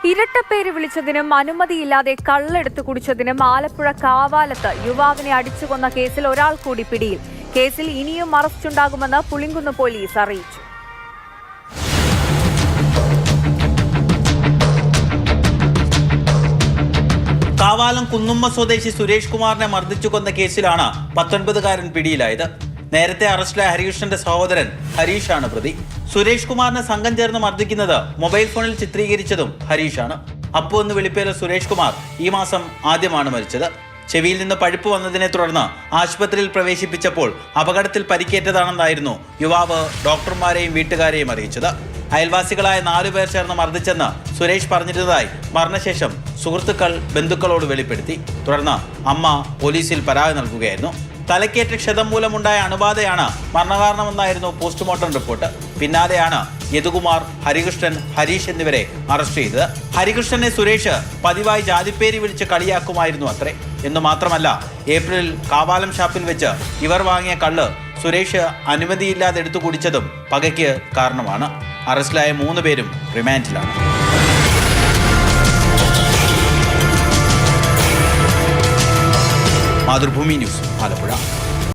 ഇരട്ടപ്പേര് വിളിച്ചതിനും അനുമതിയില്ലാതെ കള്ളെടുത്ത് കുടിച്ചതിനും ആലപ്പുഴ കാവാലത്ത് യുവാവിനെ അടിച്ചുകൊന്ന കേസിൽ ഒരാൾ കൂടി പിടിയിൽ. കേസിൽ ഇനിയും അറസ്റ്റുണ്ടാകുമെന്ന് പുളിങ്കുന്ന് പോലീസ് അറിയിച്ചു. കാവാലം കുന്നുമ്മ സ്വദേശി സുരേഷ് കുമാറിനെ മർദ്ദിച്ചു കൊന്ന കേസിലാണ് 19-കാരൻ പിടിയിലായത്. നേരത്തെ അറസ്റ്റിലായ ഹരികൃഷ്ണന്റെ സഹോദരൻ ഹരീഷാണ് പ്രതി. സുരേഷ് കുമാറിനെ സംഘം ചേർന്ന് മർദ്ദിക്കുന്നത് മൊബൈൽ ഫോണിൽ ചിത്രീകരിച്ചതും ഹരീഷാണ്. അപ്പു എന്ന് വിളിപ്പേര് സുരേഷ് കുമാർ ഈ മാസം ആദ്യമാണ് മരിച്ചത്. ചെവിയിൽ നിന്ന് പഴുപ്പ് വന്നതിനെ തുടർന്ന് ആശുപത്രിയിൽ പ്രവേശിപ്പിച്ചപ്പോൾ അപകടത്തിൽ പരിക്കേറ്റതാണെന്നായിരുന്നു യുവാവ് ഡോക്ടർമാരെയും വീട്ടുകാരെയും അറിയിച്ചത്. അയൽവാസികളായ 4 പേർ ചേർന്ന് മർദ്ദിച്ചെന്ന് സുരേഷ് പറഞ്ഞിരുന്നതായി മരണശേഷം സുഹൃത്തുക്കൾ ബന്ധുക്കളോട് വെളിപ്പെടുത്തി. തുടർന്ന് അമ്മ പോലീസിൽ പരാതി നൽകുകയായിരുന്നു. തലക്കേറ്റ ക്ഷതം മൂലമുണ്ടായ അണുബാധയാണ് മരണകാരണമെന്നായിരുന്നു പോസ്റ്റ്മോർട്ടം റിപ്പോർട്ട്. പിന്നാലെയാണ് യദുകുമാർ, ഹരികൃഷ്ണൻ, ഹരീഷ് എന്നിവരെ അറസ്റ്റ് ചെയ്തത്. ഹരികൃഷ്ണനെ സുരേഷ് പതിവായി ജാതിപ്പേരി വിളിച്ച് കളിയാക്കുമായിരുന്നു അത്രേ. എന്നു മാത്രമല്ല, ഏപ്രിലിൽ കാവാലം ഷാപ്പിൽ വെച്ച് ഇവർ വാങ്ങിയ കള്ള് സുരേഷ് അനുമതിയില്ലാതെ എടുത്തു കുടിച്ചതും പകയ്ക്ക് കാരണമാണ്. അറസ്റ്റിലായ 3 പേരും റിമാൻഡിലാണ്. മാതൃഭൂമി ന്യൂസ്, ആലപ്പുഴ.